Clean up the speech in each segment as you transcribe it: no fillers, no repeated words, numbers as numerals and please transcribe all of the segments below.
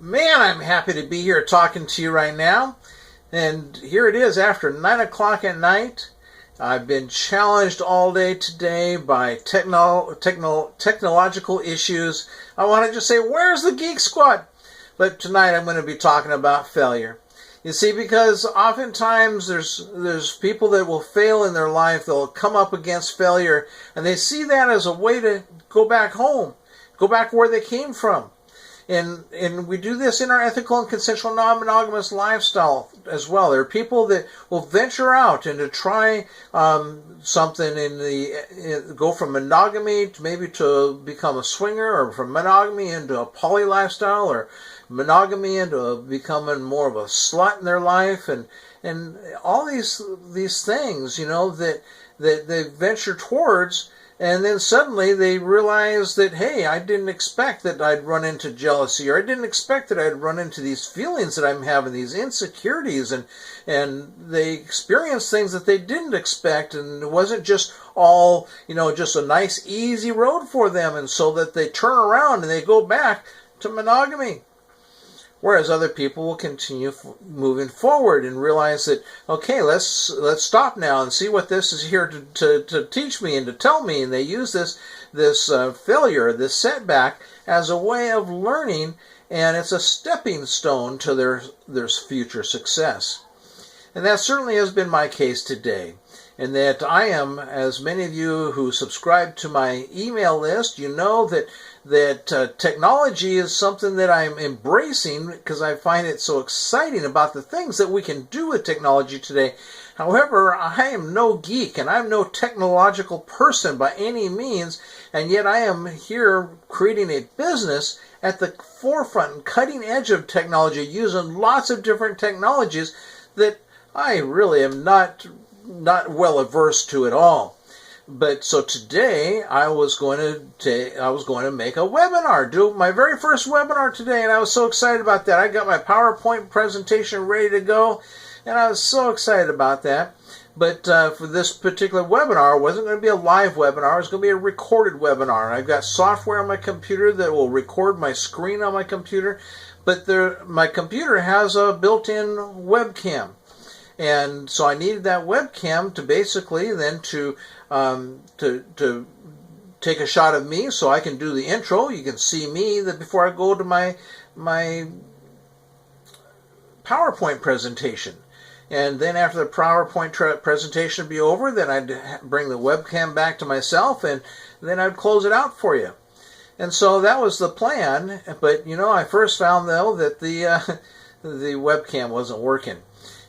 Man, I'm happy to be here talking to you right now. And here it is after 9 o'clock at night. I've been challenged all day today by technological issues. I want to just say, where's the Geek Squad? But tonight I'm going to be talking about failure. You see, because oftentimes there's people that will fail in their life. They'll come up against failure, and they see that as a way to go back home, go back where they came from. And we do this in our ethical and consensual non-monogamous lifestyle as well. There are people that will venture out and to try something go from monogamy to maybe to become a swinger, or from monogamy into a poly lifestyle, or monogamy into becoming more of a slut in their life, and all these things, that they venture towards. And then suddenly they realize that, hey, I didn't expect that I'd run into jealousy, or I didn't expect that I'd run into these feelings that I'm having, these insecurities, and they experience things that they didn't expect, and it wasn't just all, just a nice, easy road for them, and so that they turn around and they go back to monogamy. Whereas other people will continue moving forward and realize that, okay, let's stop now and see what this is here to teach me and to tell me. And they use this failure, this setback, as a way of learning, and it's a stepping stone to their future success. And that certainly has been my case today. And that I am, as many of you who subscribe to my email list, you know that technology is something that I'm embracing because I find it so exciting about the things that we can do with technology today. However, I am no geek and I'm no technological person by any means, and yet I am here creating a business at the forefront and cutting edge of technology, using lots of different technologies that I really am not well averse to at all. But so today I was going to make a webinar, do my very first webinar today, and I was so excited about that. I got my PowerPoint presentation ready to go, and I was so excited about that. But for this particular webinar, it wasn't going to be a live webinar. It was going to be a recorded webinar. I've got software on my computer that will record my screen on my computer, but my computer has a built-in webcam. And so I needed that webcam to basically then to take a shot of me so I can do the intro. You can see me before I go to my PowerPoint presentation. And then after the PowerPoint presentation be over, then I'd bring the webcam back to myself, and then I'd close it out for you. And so that was the plan. But I first found though that the webcam wasn't working.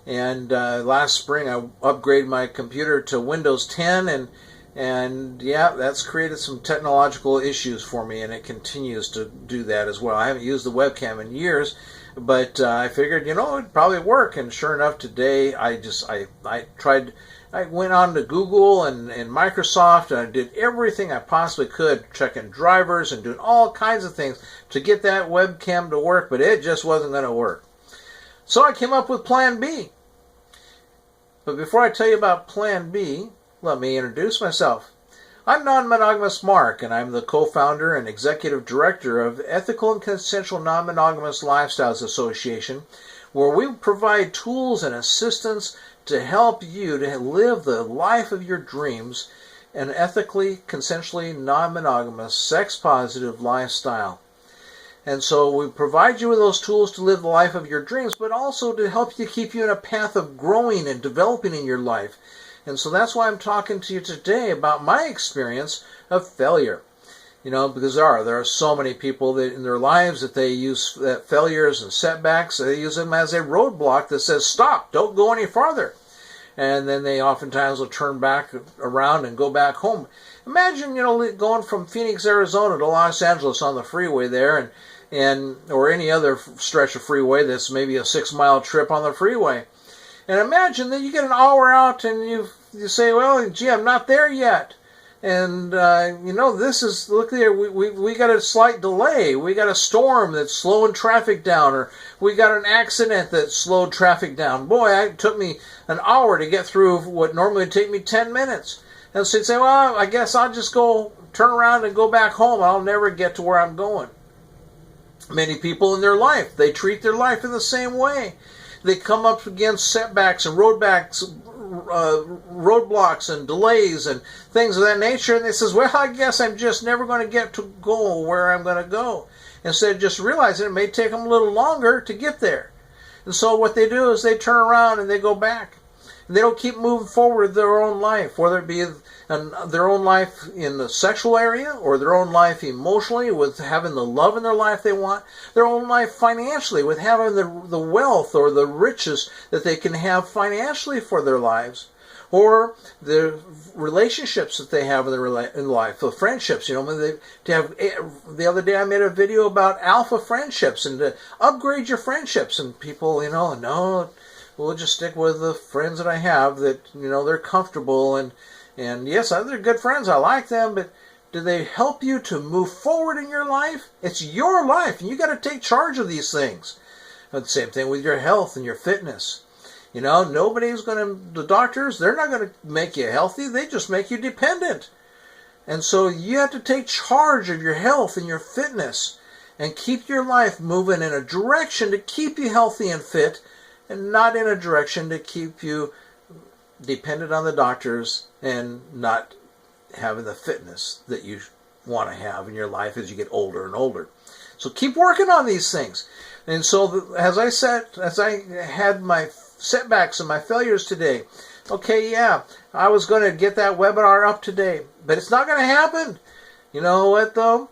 And last spring I upgraded my computer to Windows 10, and yeah, that's created some technological issues for me, and it continues to do that as well. I haven't used the webcam in years, but I figured, it'd probably work. And sure enough, today I went on to Google and Microsoft, and I did everything I possibly could, checking drivers and doing all kinds of things to get that webcam to work, but it just wasn't going to work. So I came up with Plan B. But before I tell you about Plan B, let me introduce myself. I'm Non-Monogamous Mark, and I'm the co-founder and executive director of Ethical and Consensual Non-Monogamous Lifestyles Association, where we provide tools and assistance to help you to live the life of your dreams, an ethically, consensually non-monogamous, sex-positive lifestyle. And so we provide you with those tools to live the life of your dreams, but also to help you keep you in a path of growing and developing in your life. And so that's why I'm talking to you today about my experience of failure. Because there are so many people that in their lives that they use failures and setbacks, they use them as a roadblock that says, stop, don't go any farther. And then they oftentimes will turn back around and go back home. Imagine, going from Phoenix, Arizona to Los Angeles on the freeway there, or any other stretch of freeway that's maybe a 6-mile trip on the freeway. And imagine that you get an hour out and you say, well, gee, I'm not there yet. And, look there, we got a slight delay. We got a storm that's slowing traffic down, or we got an accident that slowed traffic down. Boy, it took me an hour to get through what normally would take me 10 minutes. And so you'd say, well, I guess I'll just go turn around and go back home. I'll never get to where I'm going. Many people in their life, they treat their life in the same way. They come up against setbacks and roadblocks and delays and things of that nature, and they says, well, I guess I'm just never going to get to go where I'm going to go. Instead of just realizing it may take them a little longer to get there. And so what they do is they turn around and they go back. And they don't keep moving forward with their own life, whether it be their own life in the sexual area or their own life emotionally with having the love in their life they want, their own life financially with having the wealth or the riches that they can have financially for their lives, or the relationships that they have in life, the friendships. The other day I made a video about alpha friendships and to upgrade your friendships, and people, no, we'll just stick with the friends that I have that, they're comfortable and yes, they're good friends. I like them, but do they help you to move forward in your life? It's your life, and you got to take charge of these things. And the same thing with your health and your fitness. Nobody's the doctors, they're not going to make you healthy. They just make you dependent. And so you have to take charge of your health and your fitness and keep your life moving in a direction to keep you healthy and fit, and not in a direction to keep you dependent on the doctors and not having the fitness that you want to have in your life as you get older and older. So keep working on these things. And so as I had my setbacks and my failures today, okay, yeah, I was going to get that webinar up today, but it's not going to happen. You know what, though?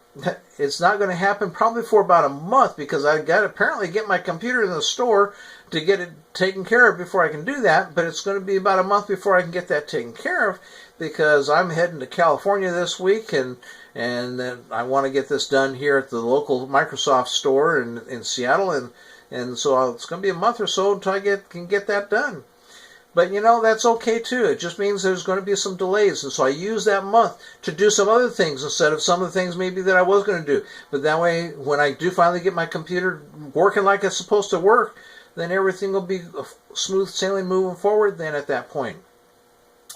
It's not going to happen probably for about a month, because I got to apparently get my computer in the store to get it taken care of before I can do that. But it's going to be about a month before I can get that taken care of, because I'm heading to California this week, and then I want to get this done here at the local Microsoft store in Seattle, and so it's going to be a month or so until I can get that done. But that's okay too. It just means there's going to be some delays. And so I use that month to do some other things instead of some of the things maybe that I was going to do. But that way, when I do finally get my computer working like it's supposed to work, then everything will be smooth sailing moving forward then at that point.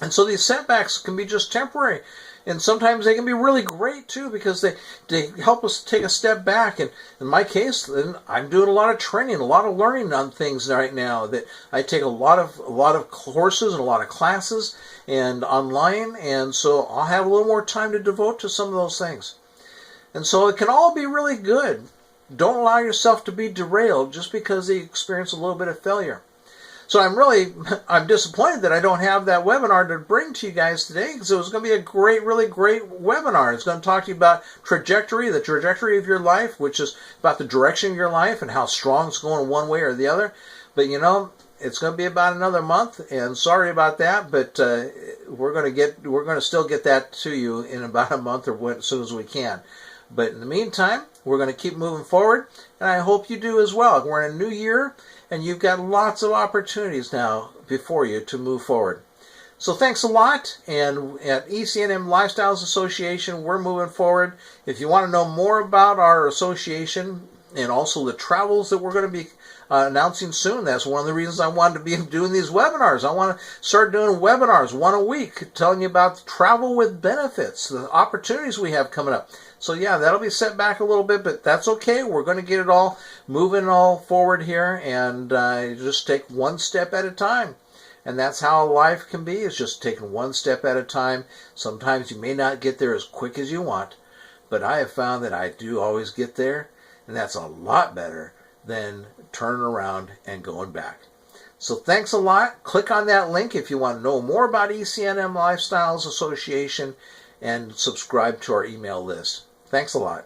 And so these setbacks can be just temporary. And sometimes they can be really great too, because they help us take a step back. And in my case, then I'm doing a lot of training, a lot of learning on things right now. That I take a lot of courses and a lot of classes and online, and so I'll have a little more time to devote to some of those things. And so it can all be really good. Don't allow yourself to be derailed just because you experience a little bit of failure. So I'm disappointed that I don't have that webinar to bring to you guys today, because it was going to be a really great webinar. It's going to talk to you about the trajectory of your life, which is about the direction of your life and how strong it's going one way or the other. But it's going to be about another month, and sorry about that, but we're going to still get that to you in about a month or as soon as we can. But in the meantime, we're going to keep moving forward, and I hope you do as well. We're in a new year, and you've got lots of opportunities now before you to move forward. So thanks a lot, and at ECNM Lifestyles Association, we're moving forward. If you want to know more about our association and also the travels that we're going to be announcing soon, that's one of the reasons I wanted to be doing these webinars. I want to start doing webinars, one a week, telling you about travel with benefits, the opportunities we have coming up. So yeah, that'll be set back a little bit, but that's okay. We're going to get it all moving forward here, and just take one step at a time. And that's how life can be, is just taking one step at a time. Sometimes you may not get there as quick as you want, but I have found that I do always get there, and that's a lot better than turning around and going back. So thanks a lot. Click on that link if you want to know more about ECNM Lifestyles Association, and subscribe to our email list. Thanks a lot.